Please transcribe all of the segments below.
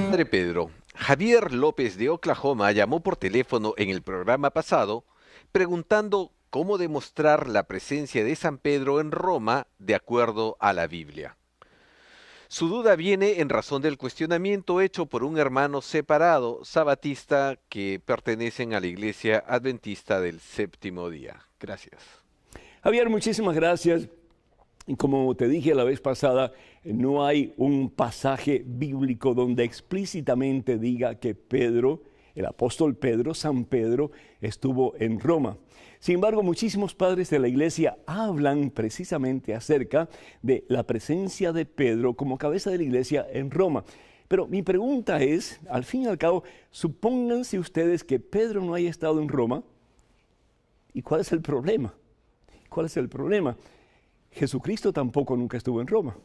Padre Pedro, Javier López de Oklahoma llamó por teléfono en el programa pasado preguntando cómo demostrar la presencia de San Pedro en Roma de acuerdo a la Biblia. Su duda viene en razón del cuestionamiento hecho por un hermano separado sabatista que pertenecen a la Iglesia Adventista del Séptimo Día. Gracias. Javier, muchísimas gracias. Y como te dije la vez pasada, no hay un pasaje bíblico donde explícitamente diga que Pedro, el apóstol Pedro, San Pedro, estuvo en Roma. Sin embargo, muchísimos padres de la iglesia hablan precisamente acerca de la presencia de Pedro como cabeza de la iglesia en Roma. Pero mi pregunta es, al fin y al cabo, supónganse ustedes que Pedro no haya estado en Roma. ¿Y cuál es el problema? ¿Cuál es el problema? Jesucristo tampoco nunca estuvo en Roma.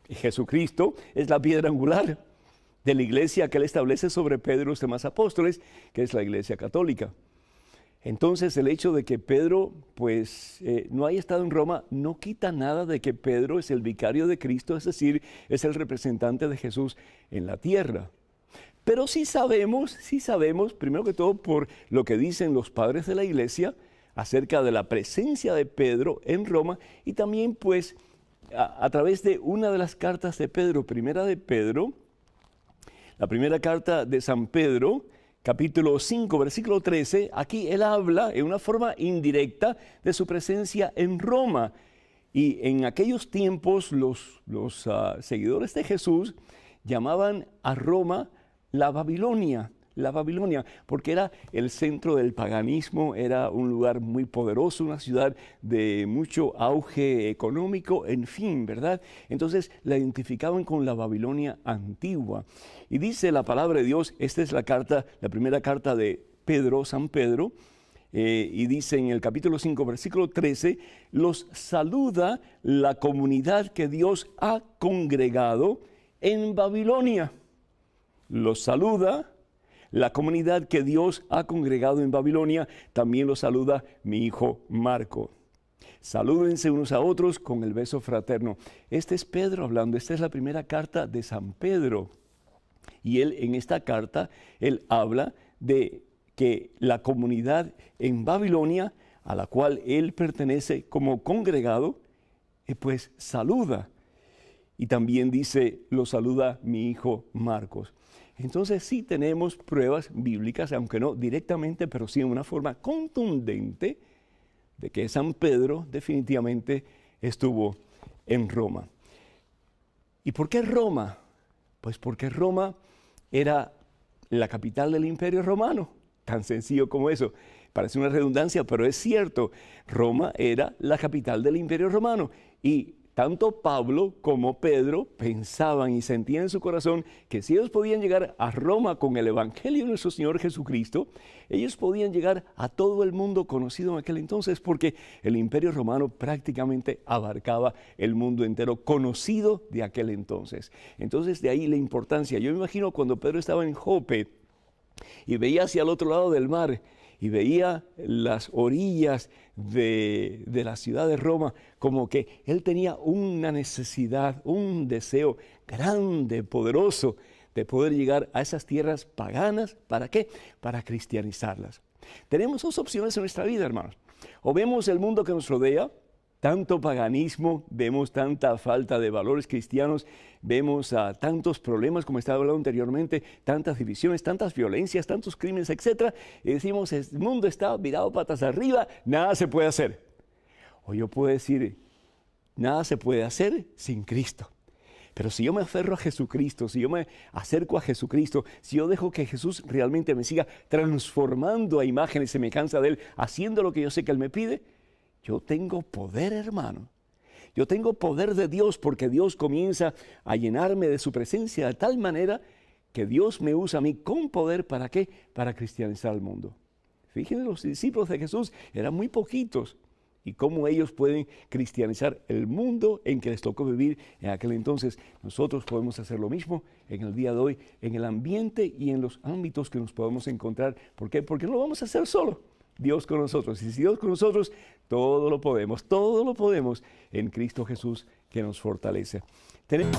Y Jesucristo es la piedra angular de la iglesia que él establece sobre Pedro y los demás apóstoles, que es la iglesia católica. Entonces el hecho de que Pedro no haya estado en Roma no quita nada de que Pedro es el vicario de Cristo, es decir, es el representante de Jesús en la tierra. Pero sí sabemos, primero que todo por lo que dicen los padres de la iglesia, acerca de la presencia de Pedro en Roma y también a través de una de las cartas de Pedro, primera de Pedro, la primera carta de San Pedro, capítulo 5, versículo 13, aquí él habla en una forma indirecta de su presencia en Roma. Y en aquellos tiempos los seguidores de Jesús llamaban a Roma la Babilonia, porque era el centro del paganismo, era un lugar muy poderoso, una ciudad de mucho auge económico, en fin, ¿verdad? Entonces la identificaban con la Babilonia antigua. Y dice la palabra de Dios, esta es la primera carta de Pedro, San Pedro, y dice en el capítulo 5, versículo 13, los saluda la comunidad que Dios ha congregado en Babilonia. Los saluda la comunidad que Dios ha congregado en Babilonia, también los saluda mi hijo Marco. Salúdense unos a otros con el beso fraterno. Este es Pedro hablando, esta es la primera carta de San Pedro. Y él en esta carta, él habla de que la comunidad en Babilonia, a la cual él pertenece como congregado, saluda. Y también dice, lo saluda mi hijo Marcos. Entonces sí tenemos pruebas bíblicas, aunque no directamente, pero sí en una forma contundente, de que San Pedro definitivamente estuvo en Roma. ¿Y por qué Roma? Pues porque Roma era la capital del Imperio Romano, tan sencillo como eso. Parece una redundancia, pero es cierto. Roma era la capital del Imperio Romano y tanto Pablo como Pedro pensaban y sentían en su corazón que si ellos podían llegar a Roma con el Evangelio de nuestro Señor Jesucristo, ellos podían llegar a todo el mundo conocido en aquel entonces, porque el Imperio Romano prácticamente abarcaba el mundo entero conocido de aquel entonces. Entonces de ahí la importancia. Yo me imagino cuando Pedro estaba en Jope y veía hacia el otro lado del mar, y veía las orillas de la ciudad de Roma, como que él tenía una necesidad, un deseo grande, poderoso, de poder llegar a esas tierras paganas. ¿Para qué? Para cristianizarlas. Tenemos dos opciones en nuestra vida, hermanos. O vemos el mundo que nos rodea, tanto paganismo, vemos tanta falta de valores cristianos, vemos tantos problemas, como estaba hablando anteriormente, tantas divisiones, tantas violencias, tantos crímenes, etc. Y decimos, el mundo está virado patas arriba, nada se puede hacer. O yo puedo decir, nada se puede hacer sin Cristo. Pero si yo me aferro a Jesucristo, si yo me acerco a Jesucristo, si yo dejo que Jesús realmente me siga transformando a imagen y semejanza de Él, haciendo lo que yo sé que Él me pide, yo tengo poder, hermano. Yo tengo poder de Dios porque Dios comienza a llenarme de su presencia de tal manera que Dios me usa a mí con poder. ¿Para qué? Para cristianizar al mundo. Fíjense, los discípulos de Jesús eran muy poquitos y cómo ellos pueden cristianizar el mundo en que les tocó vivir en aquel entonces. Nosotros podemos hacer lo mismo en el día de hoy, en el ambiente y en los ámbitos que nos podemos encontrar. ¿Por qué? Porque no lo vamos a hacer solo. Dios con nosotros. Y si Dios con nosotros, todo lo podemos en Cristo Jesús que nos fortalece. Tenemos